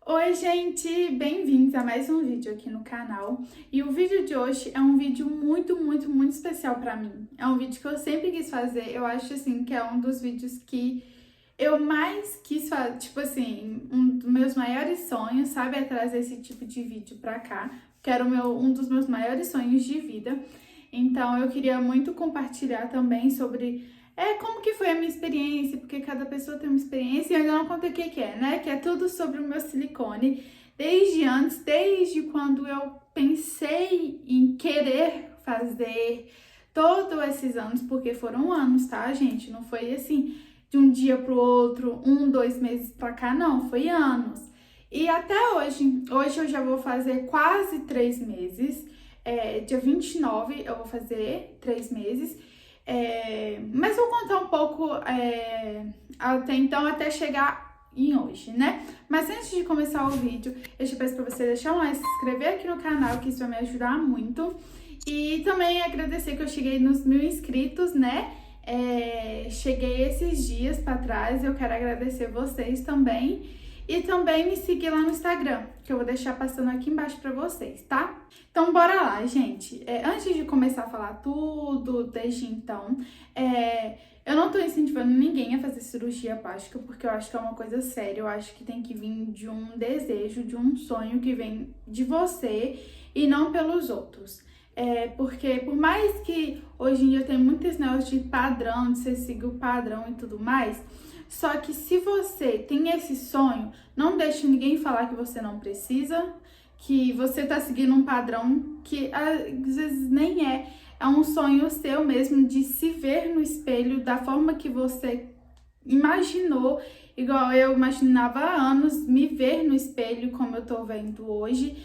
Oi, gente! Bem-vindos a mais um vídeo aqui no canal. E o vídeo de hoje é um vídeo muito especial pra mim. É um vídeo que eu sempre quis fazer. Eu acho, assim, que é um dos vídeos que eu mais quis fazer. Tipo assim, um dos meus maiores sonhos, sabe? É trazer esse tipo de vídeo pra cá. Que era um dos meus maiores sonhos de vida. Então, eu queria muito compartilhar também sobre como que foi a minha experiência, porque cada pessoa tem uma experiência e eu ainda não contei o que que é, né? Que é tudo sobre o meu silicone, desde antes, desde quando eu pensei em querer fazer todos esses anos, porque foram anos, tá, gente? Não foi assim, de um dia pro outro, 2 meses pra cá, não, foi anos. E até hoje eu já vou fazer quase 3 meses, dia 29 eu vou fazer 3 meses. Mas vou contar um pouco até então, até chegar em hoje, né? Mas antes de começar o vídeo, eu te peço para você deixar um like, se inscrever aqui no canal, que isso vai me ajudar muito. E também agradecer que eu cheguei nos 1.000 inscritos, né? Cheguei esses dias para trás, eu quero agradecer vocês também. E também me seguir lá no Instagram, que eu vou deixar passando aqui embaixo pra vocês, tá? Então, bora lá, gente. Antes de começar a falar tudo desde então, eu não tô incentivando ninguém a fazer cirurgia plástica, porque eu acho que é uma coisa séria. Eu acho que tem que vir de um desejo, de um sonho que vem de você e não pelos outros. Porque por mais que hoje em dia tem muitos negócios de padrão, de você seguir o padrão e tudo mais, só que se você tem esse sonho, não deixe ninguém falar que você não precisa, que você tá seguindo um padrão que às vezes nem é. É um sonho seu mesmo de se ver no espelho da forma que você imaginou, igual eu imaginava há anos, me ver no espelho como eu tô vendo hoje,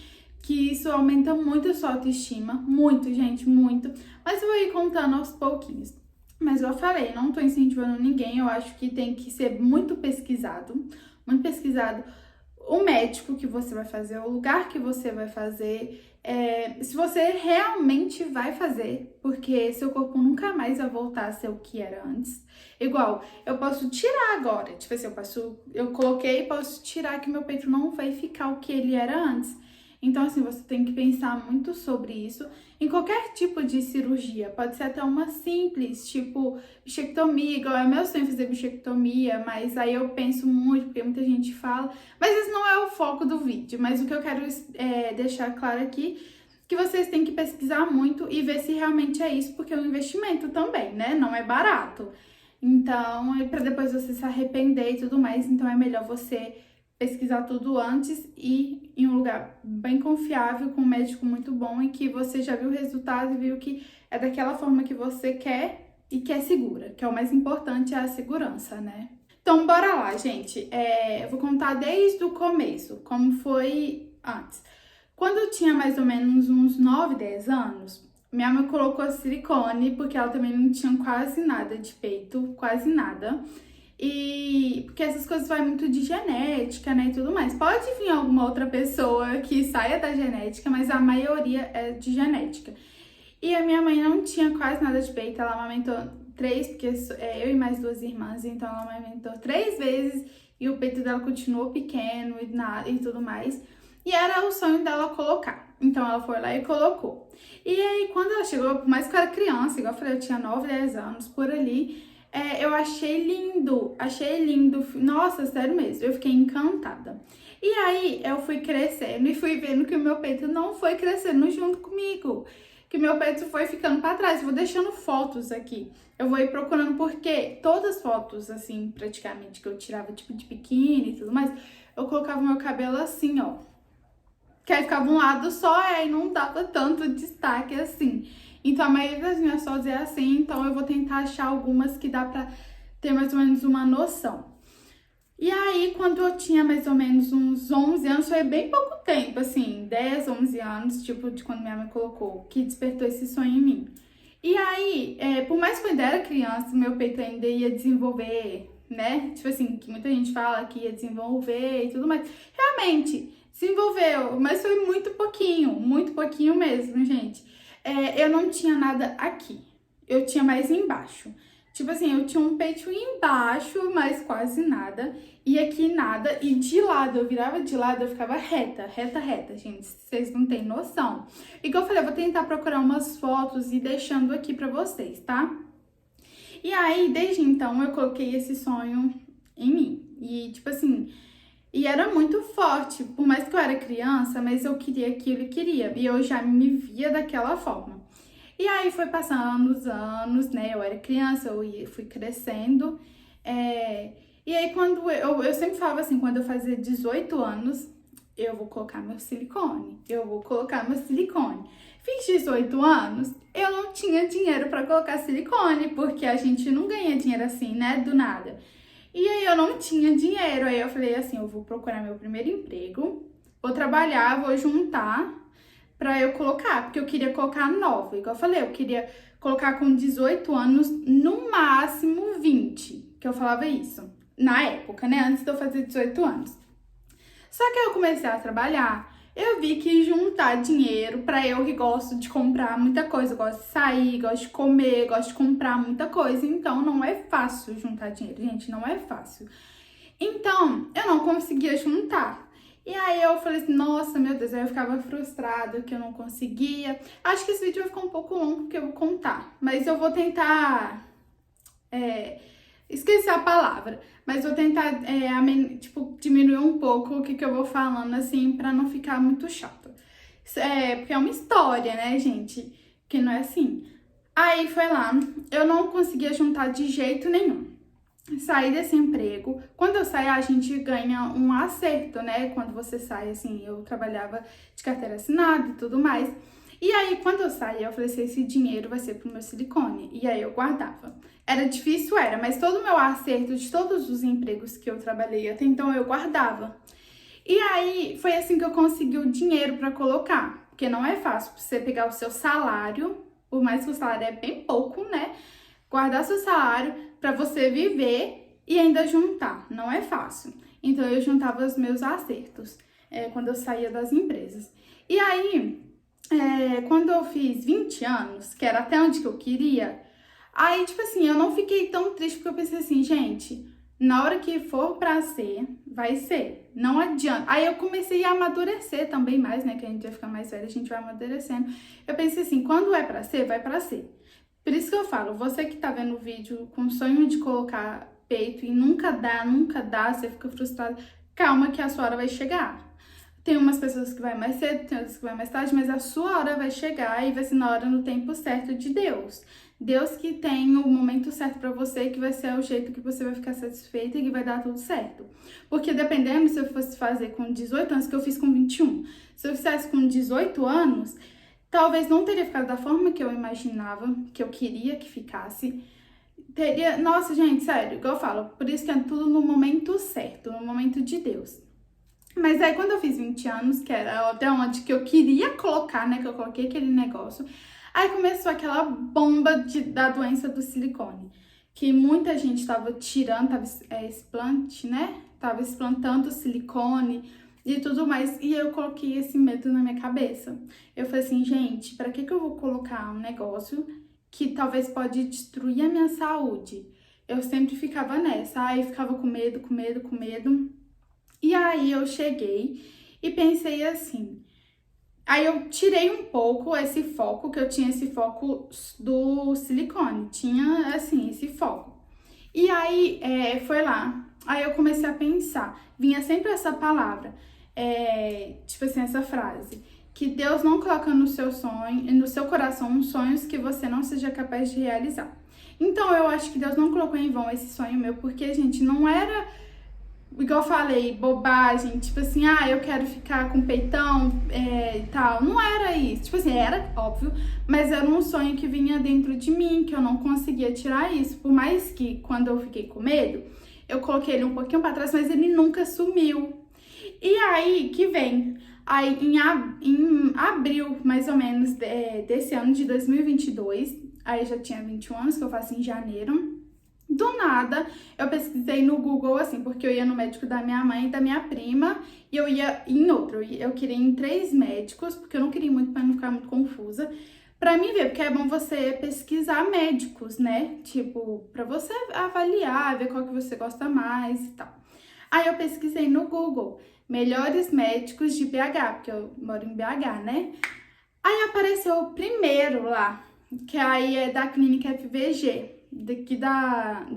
que isso aumenta muito a sua autoestima, muito, gente, muito. Mas eu vou ir contando aos pouquinhos. Mas eu falei, não tô incentivando ninguém, eu acho que tem que ser muito pesquisado o médico que você vai fazer, o lugar que você vai fazer, se você realmente vai fazer, porque seu corpo nunca mais vai voltar a ser o que era antes. Igual, eu posso tirar agora, tipo assim, eu coloquei e posso tirar que meu peito não vai ficar o que ele era antes. Então, assim, você tem que pensar muito sobre isso em qualquer tipo de cirurgia. Pode ser até uma simples, tipo bichectomia, igual é meu sonho fazer bichectomia, mas aí eu penso muito, porque muita gente fala. Mas esse não é o foco do vídeo, mas o que eu quero deixar claro aqui, que vocês têm que pesquisar muito e ver se realmente é isso, porque é um investimento também, né? Não é barato. Então, para depois você se arrepender e tudo mais, então é melhor você pesquisar tudo antes e em um lugar bem confiável, com um médico muito bom e que você já viu o resultado e viu que é daquela forma que você quer e que é segura, que é o mais importante, é a segurança, né? Então, bora lá, gente. Eu vou contar desde o começo, como foi antes. Quando eu tinha mais ou menos uns 9, 10 anos, minha mãe colocou silicone, porque ela também não tinha quase nada de peito, quase nada. E porque essas coisas vai muito de genética, né, e tudo mais. Pode vir alguma outra pessoa que saia da genética, mas a maioria é de genética. E a minha mãe não tinha quase nada de peito, ela amamentou 3, porque eu e mais 2 irmãs, então ela amamentou 3 vezes e o peito dela continuou pequeno e tudo mais. E era o sonho dela colocar. Então ela foi lá e colocou. E aí, quando ela chegou, por mais que eu era criança, igual eu falei, eu tinha 9, 10 anos por ali. Eu achei lindo, nossa, sério mesmo, eu fiquei encantada. E aí eu fui crescendo e fui vendo que o meu peito não foi crescendo junto comigo, que meu peito foi ficando pra trás. Eu vou deixando fotos aqui, eu vou ir procurando porque todas as fotos, assim, praticamente, que eu tirava tipo de biquíni e tudo mais, eu colocava meu cabelo assim, ó, que aí ficava um lado só, aí não dava tanto destaque assim. Então a maioria das minhas fotos é assim, então eu vou tentar achar algumas que dá pra ter mais ou menos uma noção. E aí, quando eu tinha mais ou menos uns 11 anos, foi bem pouco tempo, assim, 10, 11 anos, tipo, de quando minha mãe colocou, que despertou esse sonho em mim. E aí, por mais que eu ainda era criança, meu peito ainda ia desenvolver, né? Tipo assim, que muita gente fala que ia desenvolver e tudo mais. Realmente, desenvolveu, mas foi muito pouquinho mesmo, gente. Eu não tinha nada aqui, eu tinha mais embaixo. Tipo assim, eu tinha um peito embaixo, mas quase nada. E aqui nada. E de lado, eu virava de lado, eu ficava reta, reta, reta, gente. Vocês não têm noção. E como eu falei, eu vou tentar procurar umas fotos e deixando aqui pra vocês, tá? E aí, desde então, eu coloquei esse sonho em mim. E, tipo assim, e era muito forte. Por mais que eu era criança, mas eu queria aquilo e queria. E eu já me via daquela forma. E aí foi passando os anos, né? Eu era criança, fui crescendo. E aí quando eu sempre falava assim, quando eu fazia 18 anos, eu vou colocar meu silicone. Eu vou colocar meu silicone. Fiz 18 anos, eu não tinha dinheiro para colocar silicone, porque a gente não ganha dinheiro assim, né? Do nada. E aí eu não tinha dinheiro. Aí eu falei assim, eu vou procurar meu primeiro emprego, vou trabalhar, vou juntar pra eu colocar, porque eu queria colocar nova. Igual eu falei, eu queria colocar com 18 anos, no máximo 20, que eu falava isso. Na época, né? Antes de eu fazer 18 anos. Só que eu comecei a trabalhar, eu vi que juntar dinheiro pra eu que gosto de comprar muita coisa, gosto de sair, gosto de comer, gosto de comprar muita coisa, então não é fácil juntar dinheiro, gente, não é fácil. Então, eu não conseguia juntar. E aí eu falei assim, nossa, meu Deus, aí eu ficava frustrada que eu não conseguia. Acho que esse vídeo vai ficar um pouco longo porque eu vou contar, mas eu vou tentar, esqueci a palavra, mas vou tentar, tipo, diminuir um pouco o que eu vou falando, assim, pra não ficar muito chato. Porque é uma história, né, gente, que não é assim. Aí foi lá, eu não conseguia juntar de jeito nenhum. Saí desse emprego. Quando eu saí, a gente ganha um acerto, né? Quando você sai, assim, eu trabalhava de carteira assinada e tudo mais. E aí, quando eu saí, eu falei assim, esse dinheiro vai ser pro meu silicone. E aí eu guardava. Era difícil, era, mas todo o meu acerto de todos os empregos que eu trabalhei até então, eu guardava. E aí, foi assim que eu consegui o dinheiro pra colocar. Porque não é fácil você pegar o seu salário, por mais que o salário é bem pouco, né? Guardar seu salário para você viver e ainda juntar. Não é fácil. Então, eu juntava os meus acertos quando eu saía das empresas. E aí, quando eu fiz 20 anos, que era até onde que eu queria, aí, tipo assim, eu não fiquei tão triste porque eu pensei assim, gente, na hora que for pra ser, vai ser. Não adianta. Aí eu comecei a amadurecer também mais, né? Que a gente vai ficar mais velho, a gente vai amadurecendo. Eu pensei assim, quando é pra ser, vai pra ser. Por isso que eu falo, você que tá vendo o vídeo com sonho de colocar peito e nunca dá, você fica frustrado, calma que a sua hora vai chegar. Tem umas pessoas que vai mais cedo, tem outras que vai mais tarde, mas a sua hora vai chegar e vai ser na hora, no tempo certo de Deus. Deus que tem o momento certo pra você, que vai ser o jeito que você vai ficar satisfeita e que vai dar tudo certo. Porque dependendo, se eu fosse fazer com 18 anos, que eu fiz com 21, se eu fizesse com 18 anos, talvez não teria ficado da forma que eu imaginava, que eu queria que ficasse. Teria... Nossa, gente, sério, igual eu falo, por isso que é tudo no momento certo, no momento de Deus. Mas aí, quando eu fiz 20 anos, que era até onde que eu queria colocar, né, que eu coloquei aquele negócio, aí começou aquela bomba da doença do silicone, que muita gente tava tirando, tava explante, né, tava explantando silicone e tudo mais, e eu coloquei esse medo na minha cabeça. Eu falei assim, gente, pra que eu vou colocar um negócio que talvez pode destruir a minha saúde? Eu sempre ficava nessa, aí ficava com medo, com medo, com medo. E aí eu cheguei e pensei assim, aí eu tirei um pouco esse foco, que eu tinha esse foco do silicone, tinha assim, esse foco. E aí foi lá, aí eu comecei a pensar, vinha sempre essa palavra, tipo assim, essa frase, que Deus não coloca no seu sonho, no seu coração sonhos que você não seja capaz de realizar. Então eu acho que Deus não colocou em vão esse sonho meu, porque, gente, não era, igual eu falei, bobagem, tipo assim, eu quero ficar com peitão e tal. Não era isso. Tipo assim, era óbvio, mas era um sonho que vinha dentro de mim, que eu não conseguia tirar isso. Por mais que, quando eu fiquei com medo, eu coloquei ele um pouquinho pra trás, mas ele nunca sumiu. E aí, que vem? Aí, em abril, mais ou menos, desse ano de 2022, aí já tinha 21 anos, que eu faço em janeiro. Do nada, eu pesquisei no Google, assim, porque eu ia no médico da minha mãe e da minha prima, e eu ia em outro. Eu queria ir em 3 médicos, porque eu não queria muito, pra não ficar muito confusa. pra mim ver, porque é bom você pesquisar médicos, né? Tipo, pra você avaliar, ver qual que você gosta mais e tal. Aí eu pesquisei no Google, melhores médicos de BH, porque eu moro em BH, né? Aí apareceu o primeiro lá, que aí é da clínica FVG, daqui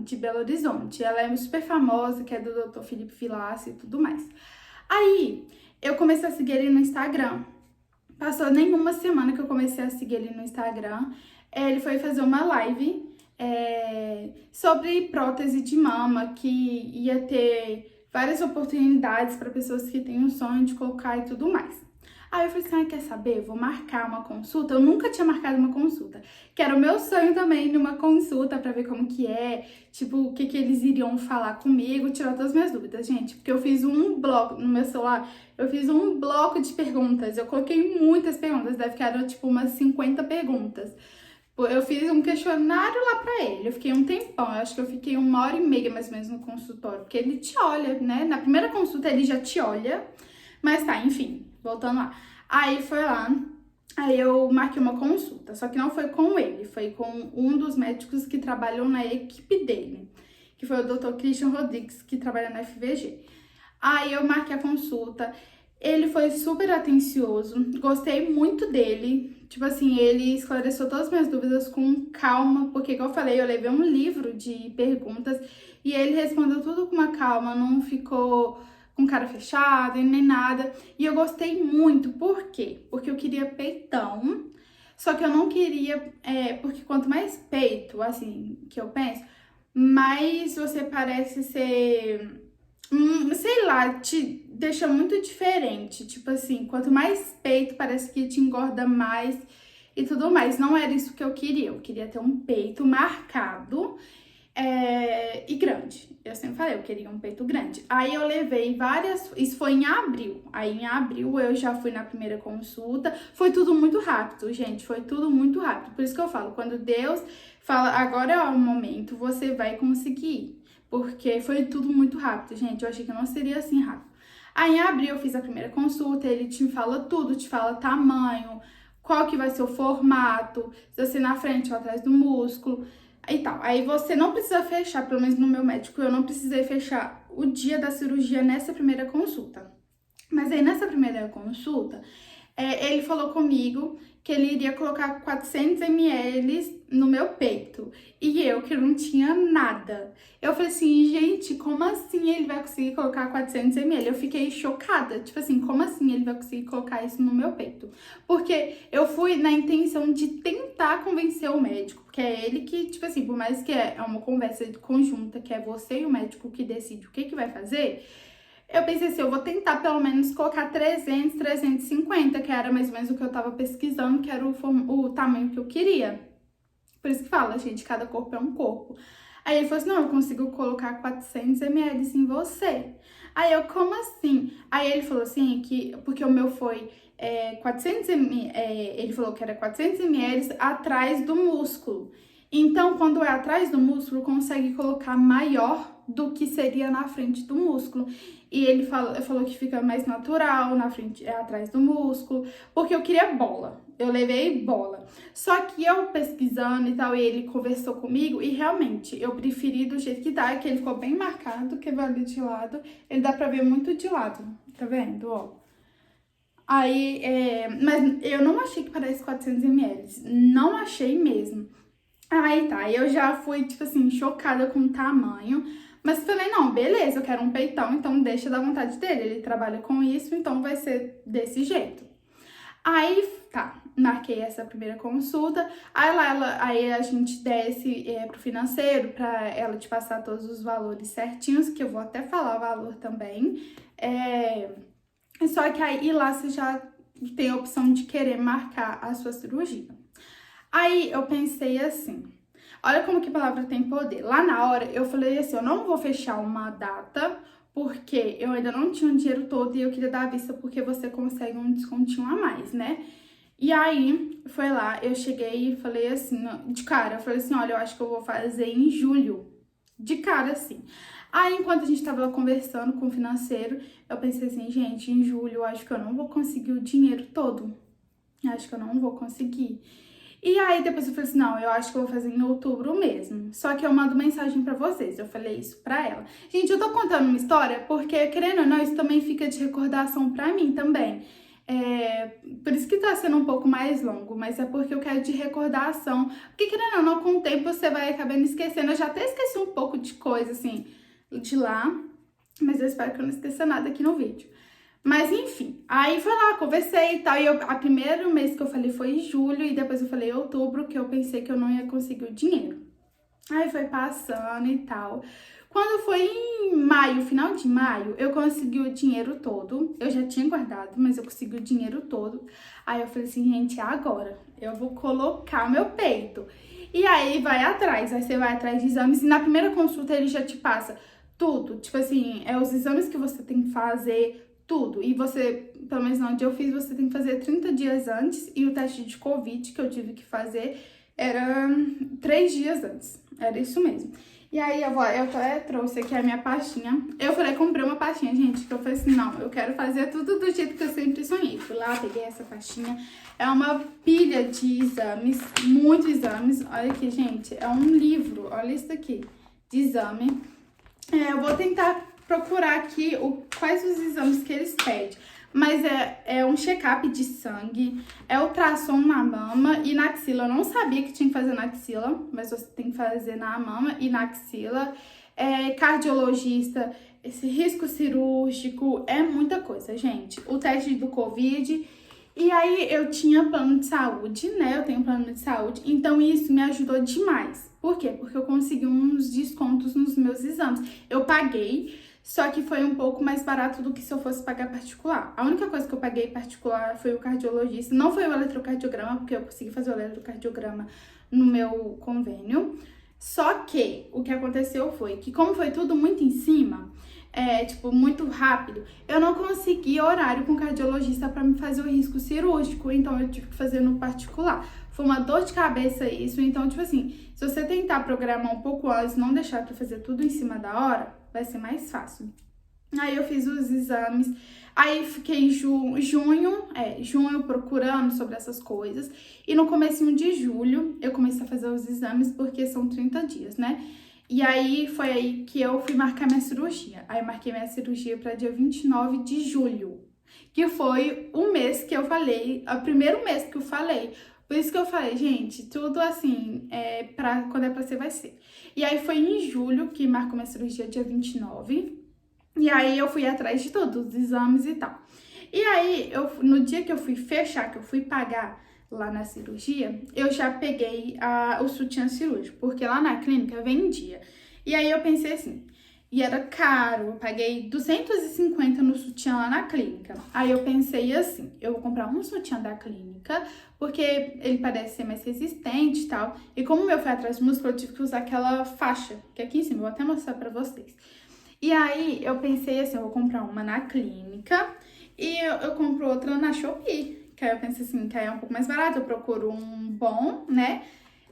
de Belo Horizonte. Ela é super famosa, que é do Dr. Felipe Vilaça e tudo mais. Aí eu comecei a seguir ele no Instagram. Passou nenhuma semana que eu comecei a seguir ele no Instagram. Ele foi fazer uma live sobre prótese de mama, que ia ter várias oportunidades para pessoas que têm o sonho de colocar e tudo mais. Aí eu falei assim, quer saber? Vou marcar uma consulta. Eu nunca tinha marcado uma consulta, que era o meu sonho também, numa consulta para ver como que é, tipo, o que eles iriam falar comigo, tirar todas as minhas dúvidas, gente. Porque eu fiz um bloco no meu celular, eu fiz um bloco de perguntas, eu coloquei muitas perguntas, deve que eram tipo umas 50 perguntas. Eu fiz um questionário lá pra ele, eu fiquei um tempão, eu acho que eu fiquei 1h30 mais ou menos no consultório, porque ele te olha, né? Na primeira consulta ele já te olha, mas tá, enfim, voltando lá. Aí foi lá, aí eu marquei uma consulta, só que não foi com ele, foi com um dos médicos que trabalham na equipe dele, que foi o Dr. Christian Rodrigues, que trabalha na FVG. Aí eu marquei a consulta, ele foi super atencioso, gostei muito dele, tipo assim, ele esclareceu todas as minhas dúvidas com calma, porque como eu falei, eu levei um livro de perguntas e ele respondeu tudo com uma calma, não ficou com cara fechada e nem nada. E eu gostei muito, por quê? Porque eu queria peitão, só que eu não queria, porque quanto mais peito, assim, que eu penso, mais você parece ser, sei lá, te deixa muito diferente. Tipo assim, quanto mais peito, parece que te engorda mais e tudo mais. Não era isso que eu queria ter um peito marcado e grande. Eu sempre falei, eu queria um peito grande. Aí eu levei várias, isso foi em abril. Aí em abril eu já fui na primeira consulta. Foi tudo muito rápido, gente, foi tudo muito rápido. Por isso que eu falo, quando Deus fala, agora é o momento, você vai conseguir. Porque foi tudo muito rápido, gente. Eu achei que não seria assim rápido. Aí em abril eu fiz a primeira consulta, ele te fala tudo, te fala tamanho, qual que vai ser o formato, se você na frente ou atrás do músculo e tal. Aí você não precisa fechar, pelo menos no meu médico, eu não precisei fechar o dia da cirurgia nessa primeira consulta. Mas aí nessa primeira consulta, ele falou comigo que ele iria colocar 400 ml no meu peito. E eu, que não tinha nada. Eu falei assim, gente, como assim ele vai conseguir colocar 400 ml? Eu fiquei chocada. Tipo assim, como assim ele vai conseguir colocar isso no meu peito? Porque eu fui na intenção de tentar convencer o médico. Porque é ele que, tipo assim, por mais que é uma conversa conjunta, que é você e o médico que decide o que vai fazer, eu pensei assim, eu vou tentar pelo menos colocar 300, 350, que era mais ou menos o que eu tava pesquisando, que era o tamanho que eu queria. Por isso que fala, gente, cada corpo é um corpo. Aí ele falou assim, não, eu consigo colocar 400 ml em você. Aí eu, como assim? Aí ele falou assim, que porque o meu foi 400 ml, ele falou que era 400 ml atrás do músculo. Então, quando é atrás do músculo, consegue colocar maior do que seria na frente do músculo. E ele falou que fica mais natural na frente, atrás do músculo, porque eu queria bola. Eu levei bola. Só que eu pesquisando e tal, e ele conversou comigo, e realmente eu preferi do jeito que tá, que ele ficou bem marcado, que vai ali de lado. Ele dá pra ver muito de lado, tá vendo, ó? Aí, mas eu não achei que parece 400 ml, não achei mesmo. Aí tá, eu já fui, tipo assim, chocada com o tamanho, mas falei, não, beleza, eu quero um peitão, então deixa da vontade dele, ele trabalha com isso, então vai ser desse jeito. Aí, tá, marquei essa primeira consulta, aí a gente desce pro financeiro pra ela te passar todos os valores certinhos, que eu vou até falar o valor também, só que aí lá você já tem a opção de querer marcar a sua cirurgia. Aí eu pensei assim, olha como que a palavra tem poder. Lá na hora eu falei assim, eu não vou fechar uma data, porque eu ainda não tinha o dinheiro todo e eu queria dar à vista porque você consegue um descontinho a mais, né? E aí, foi lá, eu cheguei e falei assim, de cara, eu falei assim, olha, eu acho que eu vou fazer em julho. De cara, assim. Aí, enquanto a gente tava conversando com o financeiro, eu pensei assim, gente, em julho eu acho que eu não vou conseguir o dinheiro todo. Acho que eu não vou conseguir. E aí depois eu falei assim, não, eu acho que eu vou fazer em outubro mesmo. Só que eu mando mensagem pra vocês, eu falei isso pra ela. Gente, eu tô contando uma história porque, querendo ou não, isso também fica de recordação pra mim também. Por isso que tá sendo um pouco mais longo, mas é porque eu quero de recordação. Porque, querendo ou não, com o tempo você vai acabando esquecendo. Eu já até esqueci um pouco de coisa, assim, de lá. Mas eu espero que eu não esqueça nada aqui no vídeo. Mas enfim, aí foi lá, conversei e tal. E a primeiro mês que eu falei foi julho e depois eu falei outubro, que eu pensei que eu não ia conseguir o dinheiro. Aí foi passando e tal. Quando foi em maio, final de maio, eu consegui o dinheiro todo. Eu já tinha guardado, mas eu consegui o dinheiro todo. Aí eu falei assim, gente, agora eu vou colocar meu peito. E aí vai atrás, aí você vai atrás de exames e na primeira consulta ele já te passa tudo. Tipo assim, os exames que você tem que fazer, tudo. E você, pelo menos onde eu fiz, você tem que fazer 30 dias antes. E o teste de Covid que eu tive que fazer era 3 dias antes. Era isso mesmo. E aí eu até trouxe aqui a minha pastinha. Eu falei, comprei uma pastinha, gente, que eu falei assim, não, eu quero fazer tudo do jeito que eu sempre sonhei. Fui lá, peguei essa pastinha. É uma pilha de exames, muitos exames. Olha aqui, gente, é um livro, olha isso aqui, de exame. Eu vou tentar procurar aqui quais os exames que eles pedem. Mas é um check-up de sangue, é ultrassom na mama e na axila. Eu não sabia que tinha que fazer na axila, mas você tem que fazer na mama e na axila. Cardiologista, esse risco cirúrgico, é muita coisa, gente. O teste do Covid. E aí eu tinha plano de saúde, né? Eu tenho plano de saúde, então isso me ajudou demais. Por quê? Porque eu consegui uns descontos nos meus exames. Eu paguei, só que foi um pouco mais barato do que se eu fosse pagar particular. A única coisa que eu paguei particular foi o cardiologista, não foi o eletrocardiograma, porque eu consegui fazer o eletrocardiograma no meu convênio. Só que o que aconteceu foi que, como foi tudo muito em cima, muito rápido, eu não consegui horário com o cardiologista para me fazer o risco cirúrgico, então eu tive que fazer no particular. Foi uma dor de cabeça isso, então, tipo assim, se você tentar programar um pouco antes, não deixar para fazer tudo em cima da hora, vai ser mais fácil. Aí eu fiz os exames, aí fiquei junho procurando sobre essas coisas, e no comecinho de julho eu comecei a fazer os exames, porque são 30 dias, né? E aí foi aí que eu fui marcar minha cirurgia. Aí eu marquei minha cirurgia para dia 29 de julho, que foi o mês que eu falei, o primeiro mês que eu falei. Por isso que eu falei, gente, tudo assim, quando é pra ser, vai ser. E aí foi em julho que marcou minha cirurgia, dia 29. E aí eu fui atrás de todos os exames e tal. E aí, no dia que eu fui fechar, que eu fui pagar lá na cirurgia, eu já peguei o sutiã cirúrgico, porque lá na clínica vendia. E aí eu pensei assim, e era caro, eu paguei 250 no sutiã lá na clínica. Aí eu pensei assim, eu vou comprar um sutiã da clínica, porque ele parece ser mais resistente e tal. E como o meu foi atrás do músculo, eu tive que usar aquela faixa, que é aqui em cima, eu vou até mostrar pra vocês. E aí eu pensei assim, eu vou comprar uma na clínica e eu compro outra na Shopee. Que aí eu pensei assim, que aí é um pouco mais barato, eu procuro um bom, né?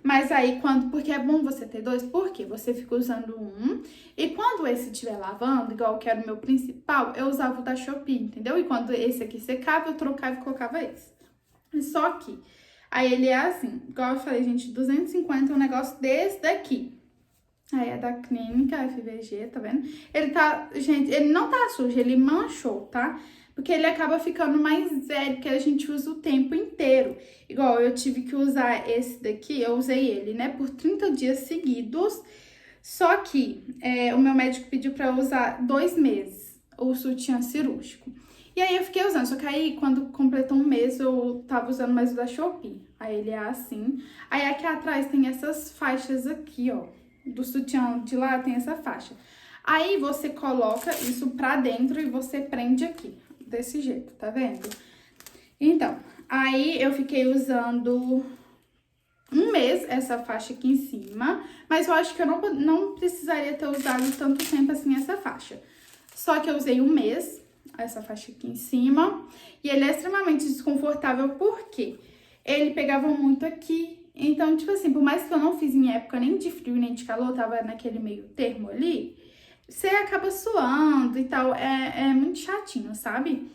Mas aí, porque é bom você ter dois, porque você fica usando um, e quando esse estiver lavando, igual que era o meu principal, eu usava o da Shopee, entendeu? E quando esse aqui secava, eu trocava e colocava esse. Só que, aí ele é assim, igual eu falei, gente, 250 é um negócio desse daqui. Aí é da clínica, FVG, tá vendo? Gente, ele não tá sujo, ele manchou, tá? Porque ele acaba ficando mais velho, que a gente usa o tempo inteiro. Igual, eu tive que usar esse daqui, eu usei ele, né, por 30 dias seguidos. Só que o meu médico pediu pra eu usar 2 meses, o sutiã cirúrgico. E aí eu fiquei usando, só que aí quando completou um mês eu tava usando mais o da Shopee. Aí ele é assim. Aí aqui atrás tem essas faixas aqui, ó. Do sutiã de lá tem essa faixa. Aí você coloca isso pra dentro e você prende aqui, desse jeito, tá vendo? Então, aí eu fiquei usando um mês essa faixa aqui em cima, mas eu acho que eu não precisaria ter usado tanto tempo assim essa faixa. Só que eu usei um mês essa faixa aqui em cima e ele é extremamente desconfortável porque ele pegava muito aqui. Então, tipo assim, por mais que eu não fiz em época nem de frio nem de calor, tava naquele meio termo ali, você acaba suando e tal, é muito chatinho, sabe?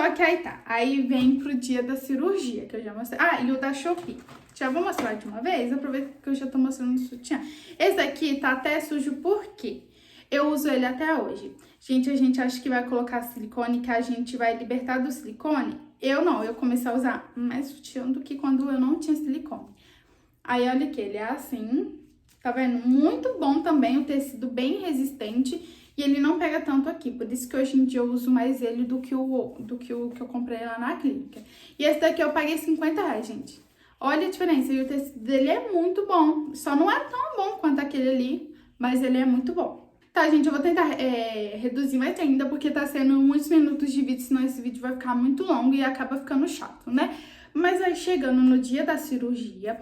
Só que aí tá, aí vem pro dia da cirurgia, que eu já mostrei. Ah, e o da Shopee. Já vou mostrar de uma vez, aproveita que eu já tô mostrando o sutiã. Esse daqui tá até sujo, por quê? Eu uso ele até hoje. Gente, a gente acha que vai colocar silicone, que a gente vai libertar do silicone. Eu não, eu comecei a usar mais sutiã do que quando eu não tinha silicone. Aí, olha aqui, ele é assim, tá vendo? Muito bom também, o tecido bem resistente. E ele não pega tanto aqui, por isso que hoje em dia eu uso mais ele do que o que eu comprei lá na clínica. E esse daqui eu paguei R$50, gente. Olha a diferença, e o tecido dele é muito bom. Só não é tão bom quanto aquele ali, mas ele é muito bom. Tá, gente, eu vou tentar reduzir mais ainda, porque tá sendo muitos minutos de vídeo, senão esse vídeo vai ficar muito longo e acaba ficando chato, né? Mas aí, chegando no dia da cirurgia,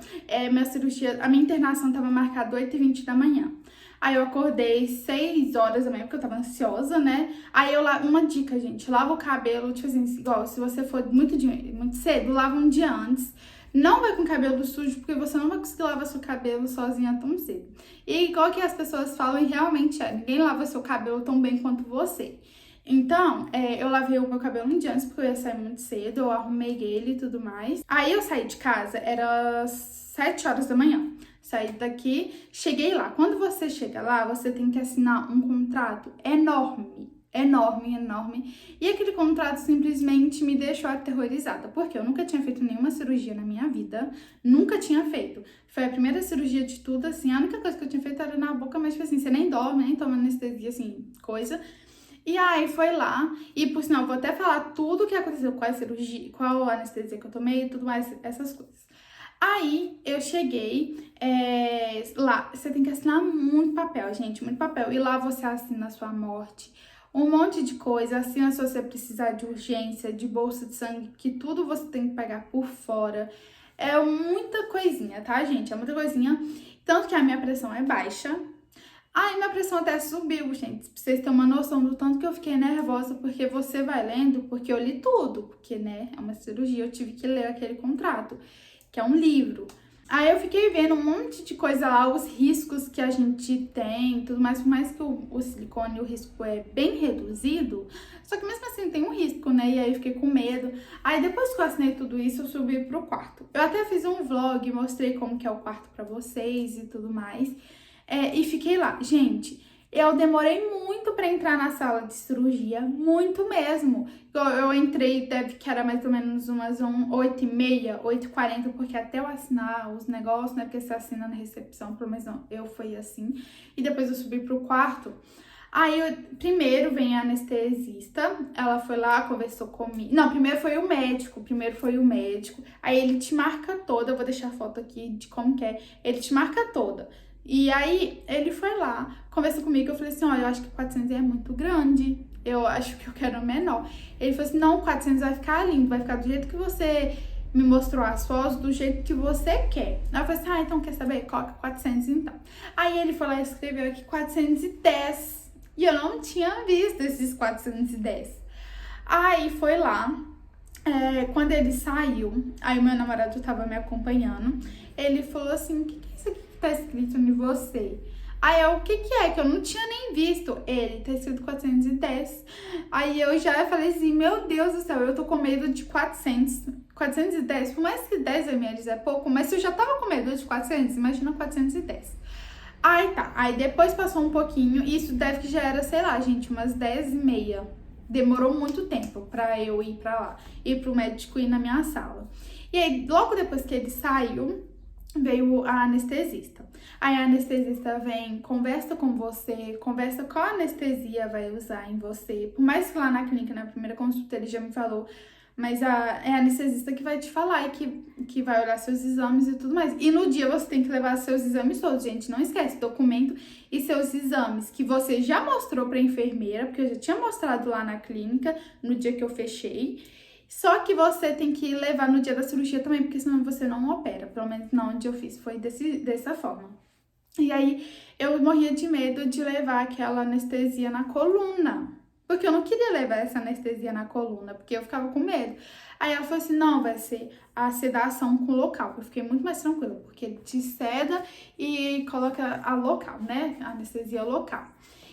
a minha internação tava marcada 8h20 da manhã. Aí eu acordei 6 horas da manhã, porque eu tava ansiosa, né? Aí uma dica, gente, lava o cabelo, tipo assim, igual, se você for muito cedo, lava um dia antes. Não vai com cabelo sujo, porque você não vai conseguir lavar seu cabelo sozinha tão cedo. E igual que as pessoas falam, e realmente ninguém lava seu cabelo tão bem quanto você. Então, eu lavei o meu cabelo um dia antes, porque eu ia sair muito cedo, eu arrumei ele e tudo mais. Aí eu saí de casa, era 7 horas da manhã. Saí daqui, cheguei lá. Quando você chega lá, você tem que assinar um contrato enorme, enorme, enorme. E aquele contrato simplesmente me deixou aterrorizada, porque eu nunca tinha feito nenhuma cirurgia na minha vida, nunca tinha feito. Foi a primeira cirurgia de tudo, assim, a única coisa que eu tinha feito era na boca, mas tipo assim, você nem dorme, nem toma anestesia, assim, coisa. E aí foi lá, e por sinal, vou até falar tudo o que aconteceu, qual a cirurgia, qual a anestesia que eu tomei e tudo mais, essas coisas. Aí eu cheguei lá, você tem que assinar muito papel, gente, muito papel. E lá você assina a sua morte, um monte de coisa, assina se você precisar de urgência, de bolsa de sangue, que tudo você tem que pagar por fora. É muita coisinha, tá, gente? É muita coisinha. Tanto que a minha pressão é baixa. Ai, minha pressão até subiu, gente, pra vocês terem uma noção do tanto que eu fiquei nervosa, porque você vai lendo, porque eu li tudo, porque, né, é uma cirurgia, eu tive que ler aquele contrato, que é um livro. Aí eu fiquei vendo um monte de coisa lá, os riscos que a gente tem, tudo mais, por mais que o silicone, o risco é bem reduzido, só que mesmo assim tem um risco, né, e aí eu fiquei com medo. Aí depois que eu assinei tudo isso, eu subi pro quarto. Eu até fiz um vlog, mostrei como que é o quarto pra vocês e tudo mais. E fiquei lá. Gente, eu demorei muito pra entrar na sala de cirurgia, muito mesmo. Eu entrei, deve que era mais ou menos umas 8h30, 8h40, porque até eu assinar os negócios, né, porque você assina na recepção, pelo menos eu fui assim. E depois eu subi pro quarto. Aí, primeiro vem a anestesista, ela foi lá, conversou comigo. Não, primeiro foi o médico. Aí ele te marca toda, eu vou deixar a foto aqui de como que é. Ele te marca toda. E aí, ele foi lá, conversou comigo, eu falei assim, olha, eu acho que 400 é muito grande, eu acho que eu quero menor. Ele falou assim, não, 400 vai ficar lindo, vai ficar do jeito que você me mostrou as fotos, do jeito que você quer. Aí eu falei assim, então quer saber? Coloca 400 então. Aí ele foi lá e escreveu aqui 410, e eu não tinha visto esses 410. Aí foi lá, quando ele saiu, aí o meu namorado tava me acompanhando, ele falou assim, o que é isso aqui que tá escrito em você? Aí eu, o que é? Que eu não tinha nem visto. Ele, tá escrito 410. Aí eu já falei assim, meu Deus do céu, eu tô com medo de 400. 410, por mais que 10 ml é pouco, mas se eu já tava com medo de 400, imagina 410. Aí tá, aí depois passou um pouquinho, isso deve que já era, sei lá, gente, umas 10h30. Demorou muito tempo pra eu ir pra lá, ir pro médico ir na minha sala. E aí, logo depois que ele saiu, veio a anestesista. Aí a anestesista vem, conversa com você, conversa qual anestesia vai usar em você. Por mais que lá na clínica, na primeira consulta, ele já me falou, mas é a anestesista que vai te falar e que vai olhar seus exames e tudo mais. E no dia você tem que levar seus exames todos, gente. Não esquece, documento e seus exames que você já mostrou pra enfermeira, porque eu já tinha mostrado lá na clínica, no dia que eu fechei. Só que você tem que levar no dia da cirurgia também, porque senão você não opera. Pelo menos não onde eu fiz, foi dessa forma. E aí, eu morria de medo de levar aquela anestesia na coluna. Porque eu não queria levar essa anestesia na coluna, porque eu ficava com medo. Aí ela falou assim, não, vai ser a sedação com local. Eu fiquei muito mais tranquila, porque ele te seda e coloca a local, né? A anestesia local.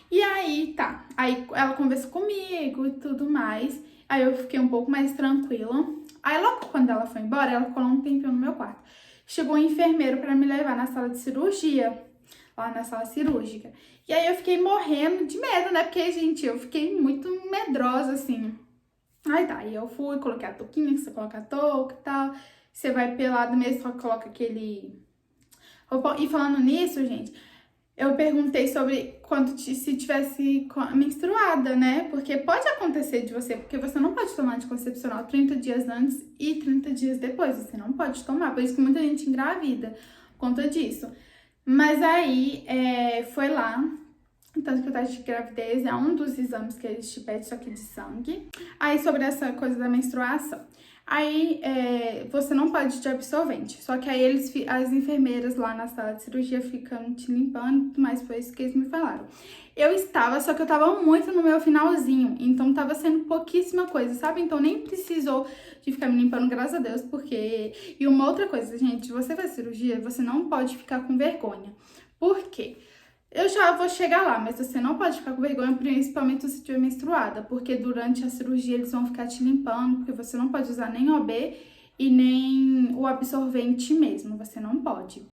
E aí, tá. Aí ela conversou comigo e tudo mais. Aí eu fiquei um pouco mais tranquila. Aí logo quando ela foi embora, ela ficou um tempinho no meu quarto. Chegou um enfermeiro pra me levar na sala de cirurgia, lá na sala cirúrgica. E aí eu fiquei morrendo de medo, né? Porque, gente, eu fiquei muito medrosa, assim. Aí tá, aí eu fui, coloquei a touquinha, que você coloca a touca e tal. Você vai pelado mesmo, só coloca aquele roupão. E falando nisso, gente, eu perguntei sobre se tivesse menstruada, né? Porque pode acontecer de você, porque você não pode tomar anticoncepcional 30 dias antes e 30 dias depois. Você não pode tomar, por isso que muita gente engravida por conta disso. Mas aí, foi lá, tanto que o teste de gravidez é um dos exames que eles te pedem, só que de sangue. Aí, sobre essa coisa da menstruação. Aí, você não pode de absorvente. Só que aí, as enfermeiras lá na sala de cirurgia ficam te limpando e tudo mais. Foi isso que eles me falaram. Só que eu tava muito no meu finalzinho. Então, tava sendo pouquíssima coisa, sabe? Então, nem precisou de ficar me limpando, graças a Deus, porque... E uma outra coisa, gente, se você faz cirurgia, você não pode ficar com vergonha. Por quê? Eu já vou chegar lá, mas você não pode ficar com vergonha, principalmente se você estiver menstruada, porque durante a cirurgia eles vão ficar te limpando, porque você não pode usar nem OB e nem o absorvente mesmo, você não pode.